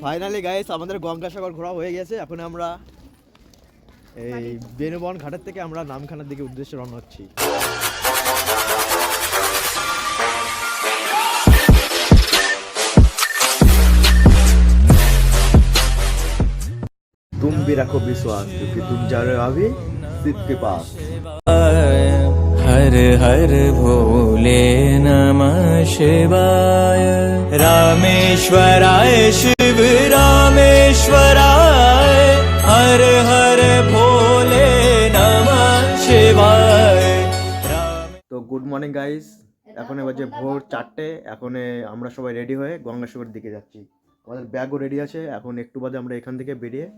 Finally guys আমাদের গঙ্গাসাগর ঘোরা হয়ে গেছে। এখন আমরা এই বেনুবন ঘাটের থেকে আমরা নামখানার দিকে উদ্দেশ্যে রওনা হচ্ছি। तुम भी रखो विश्वास क्योंकि तुम जा रहे हो अभी शिव के पास। हर हर भोले नमः शिवाय। रामेश्वराय शिव रामेश्वराय। हर हर भोले नमः शिवाय। তো গুড মর্নিং গাইস, এখন বাজে ভোর 4টে। এখন আমরা সবাই রেডি হয়ে গঙ্গাসাগর দিকে যাচ্ছি। আমাদের ব্যাগও রেডি আছে। এখন একটু বাদে আমরা এখান থেকে বেরিয়ে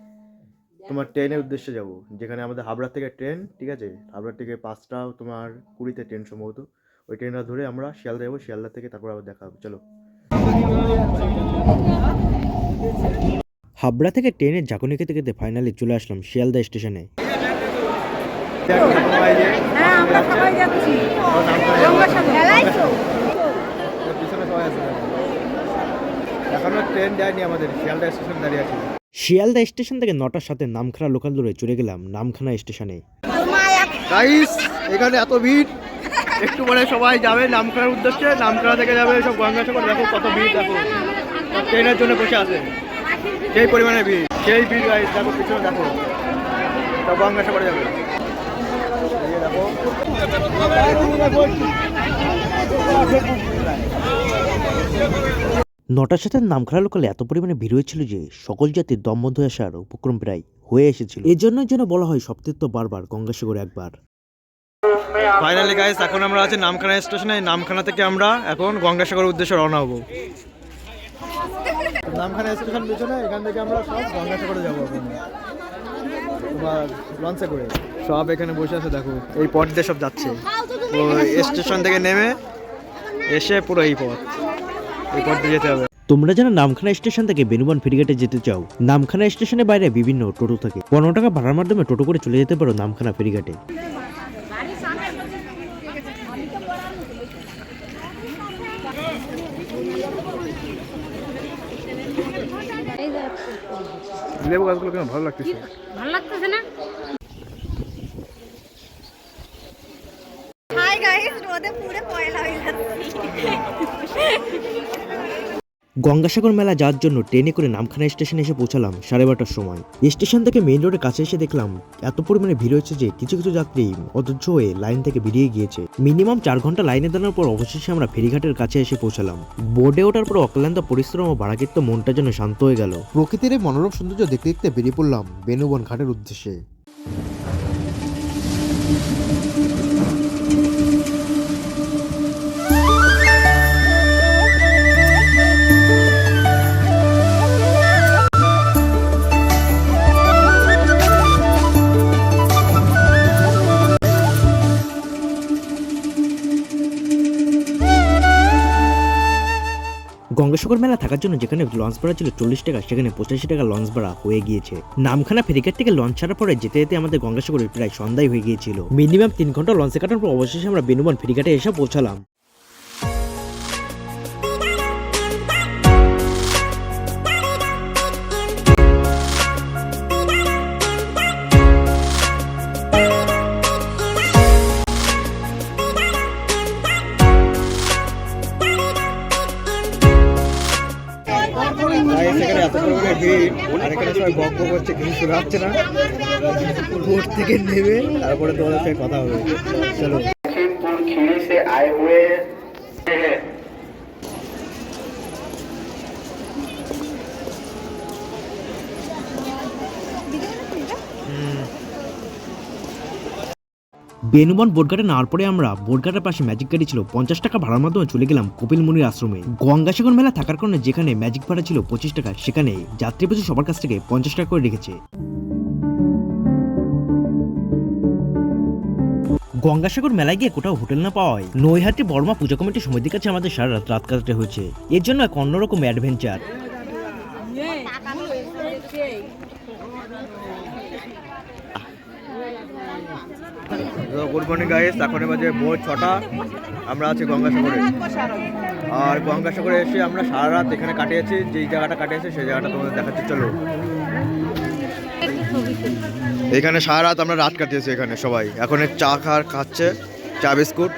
তোমার ট্রেনের উদ্দেশ্যে যাব, যেখানে আমাদের হাবড়া থেকে ট্রেন, ঠিক আছে? হাবড়া থেকে 5টা তোমার 20-তে ট্রেন সম্ভবত। ওই ট্রেনটা ধরে আমরা শিয়ালদা যাবো, শিয়ালদা থেকে তারপর আবার দেখা হবে। চলো। হাবড়া থেকে ট্রেনের ঝাঁকুনি খেতে খেতে ফাইনালি চলে আসলাম শিয়ালদা স্টেশনে। এখনো ট্রেন যায়নি, আমাদের শিয়ালদা স্টেশন দাঁড়িয়ে আছে। শিয়ালদা স্টেশন থেকে 9টার সাথে নামখানা লোকাল ধরে চলে গেলাম নামখানা স্টেশনে। গাইস এখানে এত ভিড়, একটু পরে সবাই যাবে নামখানার উদ্দেশ্যে। নামখানা থেকে যাবে সব গঙ্গাসাগর। দেখো কত ভিড়, দেখো ট্রেনের জন্য বসে আছে, সেই পরিমাণে ভিড়, সেই ভিড় গাইস। দেখো পিছনে দেখো, সব গঙ্গাসাগরে যাবে। দেখো 9টার সাথে নামখানা লোকালে এত পরিমাণে ভিড় হয়েছিল যে সকল জাতির দম বন্ধ হয়ে আসার উপক্রম প্রায় হয়ে এসেছিল। এই জন্যই যেন বলা হয় সপ্তীর্থ বারবার গঙ্গাসাগর একবার। ফাইনালি গাইস এখন আমরা আছি নামখানা স্টেশনে। নামখানা থেকে আমরা এখন গঙ্গাসাগরের উদ্দেশ্যে রওনা হব। নামখানা স্টেশন পিছনে, এখান থেকে আমরা সব গঙ্গাসাগরে যাবো তোমার লঞ্চে করে। সব এখানে বসে আছে, দেখো এই পথ দিয়ে সব যাচ্ছে। তো স্টেশন থেকে নেমে এসে পুরো এই পথ যেতে হবে। তোমরা যারা নামখানা স্টেশন থেকে বেনুবন ফেরিঘাটে যেতে চাও, নামখানা স্টেশনের বাইরে বিভিন্ন টোটো থাকে। 15 টাকা ভাড়ার মাধ্যমে টোটো করে চলে যেতে পারো নামখানা ফেরিঘাটে। লেবু গাছগুলো কেন ভালো লাগতেছে? ভালো লাগতেছে না? হাই গাইস, রোদে পুরো পয়লা হয়ে যাচ্ছে। গঙ্গাসাগর মেলা যাওয়ার জন্য ট্রেনে করে নামখানা স্টেশনে এসে পৌঁছালাম 12:30টার সময়। স্টেশন থেকে মেইন রোডের কাছে এসে দেখলাম এত পরিমাণে ভিড় হয়েছে যে কিছু কিছু যাত্রী অধৈর্য হয়ে লাইন থেকে বেরিয়ে গিয়েছে। মিনিমাম 4 ঘন্টা লাইনে দাঁড়ানোর পর অবশেষে আমরা ফেরিঘাটের কাছে এসে পৌঁছালাম। বোর্ডে ওঠার পর অক্লান্ত পরিশ্রম ও ভাড়াকৃত মনটা যেন শান্ত হয়ে গেল। প্রকৃতির এই মনোরম সৌন্দর্য দেখতে দেখতে বেরিয়ে পড়লাম বেনুবন ঘাটের উদ্দেশ্যে। গঙ্গাসাগর মেলা থাকার জন্য যেখানে লঞ্চ ভাড়া ছিল 40 টাকা, সেখানে 85 টাকা লঞ্চ ভাড়া হয়ে গিয়েছে। নামখানা ফেরিঘাট থেকে লঞ্চ ছাড়ার পরে যেতে যেতে আমাদের গঙ্গাসাগরে প্রায় সন্ধ্যায় হয়ে গিয়েছিল। মিনিমাম 3 ঘন্টা লঞ্চে কাটার পর অবশেষে আমরা বেনুবন ফেরিঘাটে এসে পৌঁছালাম। এখানে এত পরিমাণে ভিড়, আর এখানে সবাই বক বক হচ্ছে, কিছু শোনা যাচ্ছে না। বোট থেকে নেমে তারপরে তোমাদের সাথে কথা হবে। চলো। বেনুবন বোটঘাটে নামার পরে আমরা বোটঘাটের পাশে ম্যাজিক গাড়ি ছিল 50 টাকা ভাড়ার মাধ্যমে চলে গেলাম কপিল মুনির আশ্রমে। গঙ্গাসাগর মেলা থাকার কারণে যেখানে ম্যাজিক ভাড়া ছিল 25 টাকা, সেখানে যাত্রী পিছু সবার কাছ থেকে 50 টাকা করে রেখেছে। গঙ্গাসাগর মেলায় গিয়ে কোথাও হোটেল না পাওয়ায় নৈহাটি বর্মা পূজা কমিটির সমিতির কাছে আমাদের সারা রাত কাটাতে হয়েছে। এর জন্য এক অন্যরকম অ্যাডভেঞ্চার। গুড মর্নিং গাইস, এখন বাজে ভোর 6টা। আমরা আছি গঙ্গাসাগরে, আর গঙ্গাসাগরে এসে আমরা সারা রাত এখানে কাটিয়েছি। যেই জায়গাটা কাটিয়েছি সেই জায়গাটা তোমাদের দেখাচ্ছি, চলো। এখানে সারা রাত আমরা রাত কাটিয়েছি এখানে সবাই। এখন চা খাচ্ছে, চা বিস্কুট।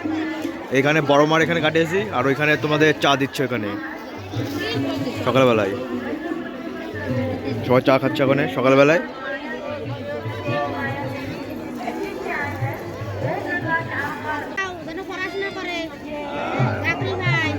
এখানে বড় মার এখানে কাটিয়েছি, আর ওইখানে তোমাদের চা দিচ্ছে এখানে সকালবেলায়। সবাই চা খাচ্ছে ওখানে সকালবেলায়। পড়াশোনা করে চাকরি ভাই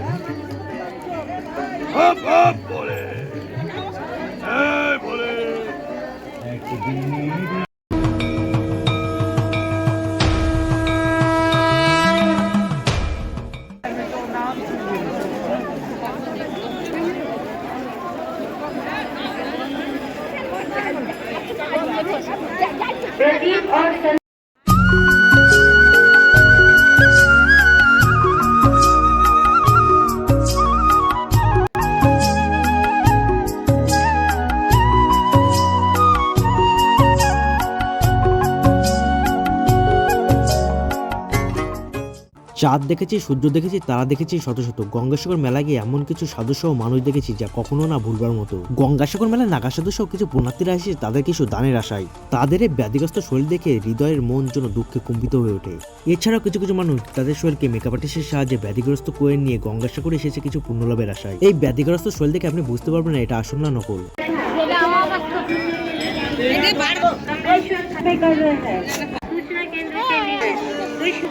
চাঁদ দেখেছি, সূর্য দেখেছি, তারা দেখেছি শত শত। গঙ্গাসাগর মেলা গিয়ে এমন কিছু সাধুসহ মানুষ দেখেছি যা কখনো না ভুলবার মতো। গঙ্গাসাগর মেলায় নাগা সাধুসহ কিছু পুণ্যার্থীরা এসেছে তাদের কিছু দানের আশায়। তাদের এই ব্যাধিগ্রস্ত শরীর দেখে হৃদয়ের মন যেন দুঃখে কুম্ভিত হয়ে ওঠে। এছাড়াও কিছু কিছু মানুষ তাদের শরীরকে মেকআপ আর্টিস্টের সাহায্যে ব্যাধিগ্রস্ত করে নিয়ে গঙ্গাসাগরে এসেছে কিছু পুণ্যলাভের আশায়। এই ব্যাধিগ্রস্ত শরীর দেখে আপনি বুঝতে পারবেন না এটা আসল না নকল।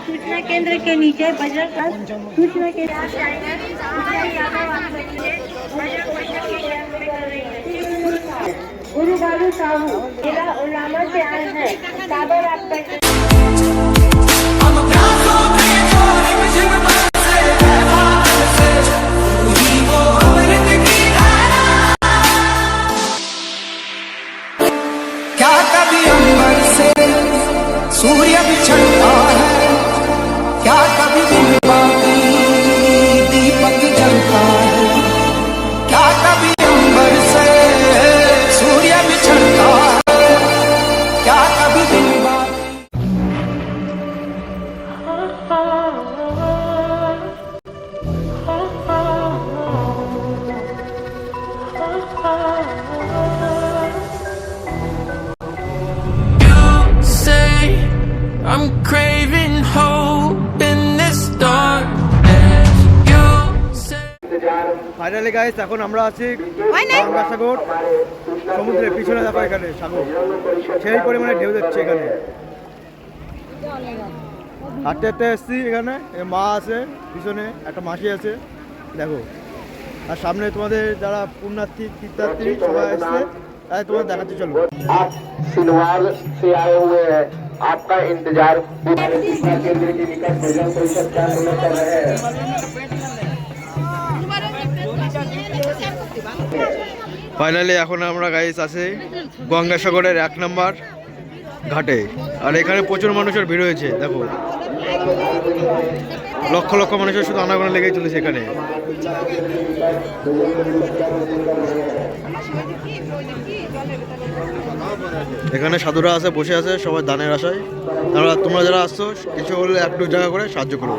सूचना केंद्र के नीचे बजरंग सूचना के गुरु बाबू साहू जिला उलामा से आए हैं। साबर आपका क्या कभी अंबर से सूर्य बिछड़ता है, क्या कभी दिन बाकी दीपक जलता है, क्या कभी अंबर से सूर्य बिछड़ता है, क्या कभी दिन बाकी। I'm craving hope in this darkness. You say finally guys, এখন আমরা আছি গঙ্গাসাগর সমুদ্রের পিছনে। দেখো এখানে সাগর, সেই পরিমাণে ঢেউ যাচ্ছে এখানে। হাঁটতে হাঁটতে এসছি এখানে। মা আছে পিছনে, একটা মাসি আছে দেখো। আর সামনে তোমাদের যারা পুণ্যার্থী তীর্থার্থী সবাই এসছে, তাই তোমাদের দেখাচ্ছি, চলো। आप सिनवाल से आए हुए हैं, आपका इंतजार सूचना केंद्र के निकट भजन परिषद क्या कर रहे हैं। ফাইনালি এখন আমরা গাইস আছি গঙ্গাসাগরের 1 নম্বর ঘাটে। আর এখানে প্রচুর মানুষের ভিড় হয়েছে দেখো, লক্ষ লক্ষ মানুষের শুধু আনাগোনা লেগেই চলেছে এখানে। এখানে সাধুরা আছে, বসে আছে সবাই দানের আশায়। তোমরা যারা আসছো কিছু হলে একটু জায়গা করে সাহায্য করো।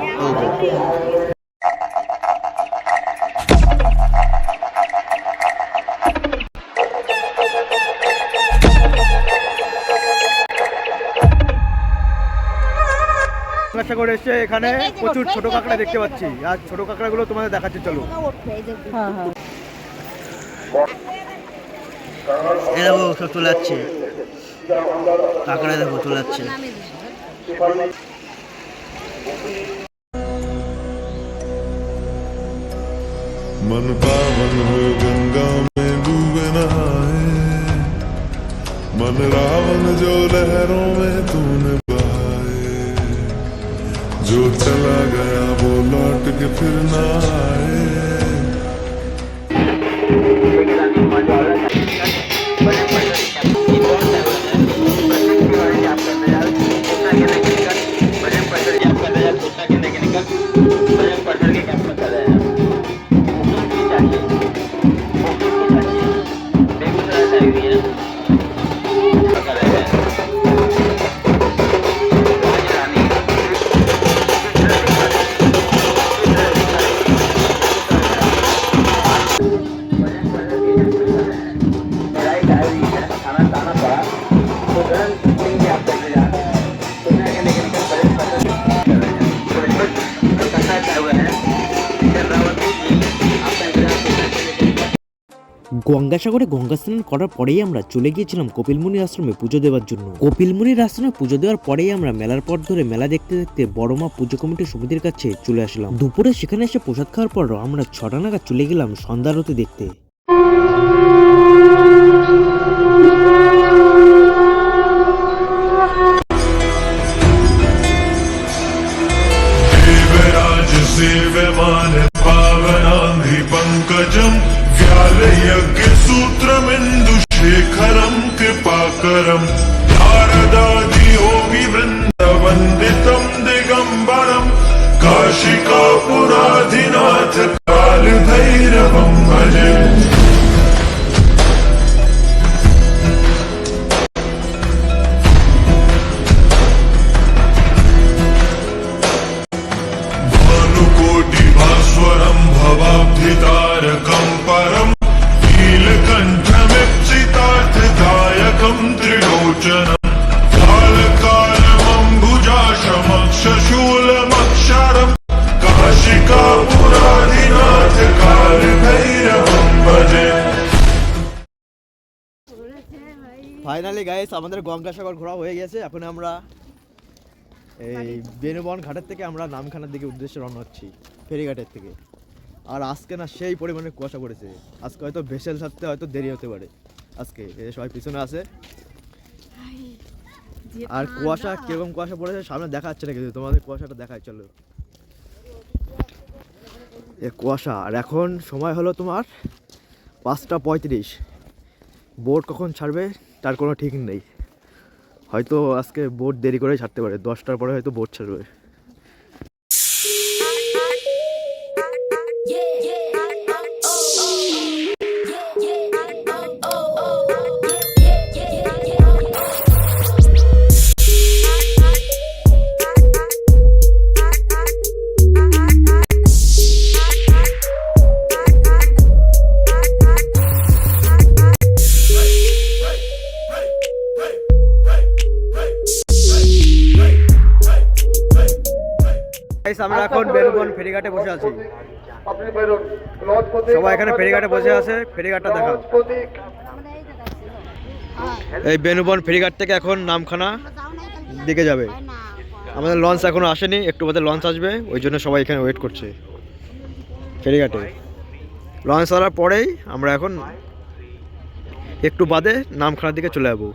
গঙ্গাসাগর এসে এখানে প্রচুর ছোট কাঁকড়া দেখতে পাচ্ছি, আর ছোট কাঁকড়াগুলো তোমাদের দেখাচ্ছি, চলো। এই দেখো সব চলে যাচ্ছে কাঁকড়া, দেখো চলে যাচ্ছে। मन पावन हो गंगा में डूबे नहाए, मन रावण जो लहरों में तूने बहाए, जो चला गया वो लौट के फिर ना आए। গঙ্গাসাগরে গঙ্গা স্নান করার পরেই আমরা চলে গিয়েছিলাম কপিলমুনির আশ্রমে পুজো দেওয়ার জন্য। কপিলমুনির আশ্রমে পুজো দেওয়ার পরেই আমরা মেলার পথ ধরে মেলা দেখতে দেখতে বড়মা পুজো কমিটির সমিতির কাছে চলে আসলাম। দুপুরে সেখানে এসে প্রসাদ খাওয়ার পর আমরা 6টা নাগাদ চলে গেলাম সন্ধ্যা আরতি দেখতে। देवराज सेव्यमान पावनांघ्रि पंकजं व्यालयज्ञ सूत्रमिन्दु शेखरं कृपाकरं नारदादि योगी वृन्द वन्दितं दिगम्बरं काशिकापुराधिनाथ कालभैरवं भजे। भानुकोटिभास्वरं भवाब्धितारकं परं नीलकण्ठमिप्सितार्थदायकं त्रिलोचनं कालकालमम्बुजाशमक्षशूलमक्षरं काशिकापुराधिनाथ कालभैरवं भजे। ফাইনালি গাইস আমাদের গঙ্গাসাগর ঘোরা হয়ে গেছে। এখন আমরা এই বেনুবন ঘাটের থেকে আমরা নামখানার দিকে উদ্দেশ্যে রওনা হচ্ছি, ফেরিঘাটের থেকে। আর আজকে না সেই পরিমাণে কুয়াশা পড়েছে, আজকে হয়তো ভেসেল ছাড়তে হয়তো দেরি হতে পারে। আজকে এই সবাই পিছনে আছে, আর কুয়াশা কিরকম কুয়াশা পড়েছে সামনে দেখা যাচ্ছে না, কিন্তু তোমাদের কুয়াশাটা দেখায়। চলো এ কুয়াশা। আর এখন সময় হলো তোমার 5টা 35। বোট কখন ছাড়বে তার কোনো ঠিক নেই, হয়তো আজকে বোট দেরি করে ছাড়তে পারে, 10টার পরে হয়তো বোট ছাড়বে। আমরা এখন বেনুবন ফেরিঘাটে বসে আছি, সবাই এখানে ফেরিঘাটে বসে আছে। ফেরিঘাটটা দেখাও। এই বেনুবন ফেরিঘাট থেকে এখন নামখানা দিকে যাবে। আমাদের লঞ্চ এখনো আসেনি, একটু বাদে লঞ্চ আসবে, ওই জন্য সবাই এখানে ওয়েট করছে ফেরিঘাটে। লঞ্চ আসার পরেই আমরা এখন একটু বাদে নামখানার দিকে চলে যাবো।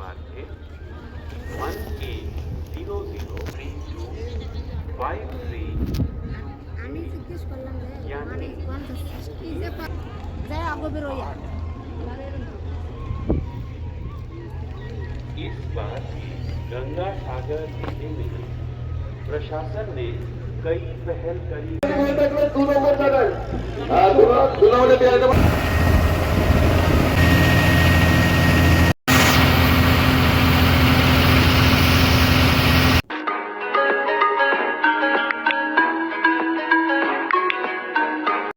আমি জিজ্ঞেস করলাম যে মানে কোন কি যে যায় আগে বের হইয়া इस बार गंगा सागर जिले में प्रशासन ने कई पहल करी।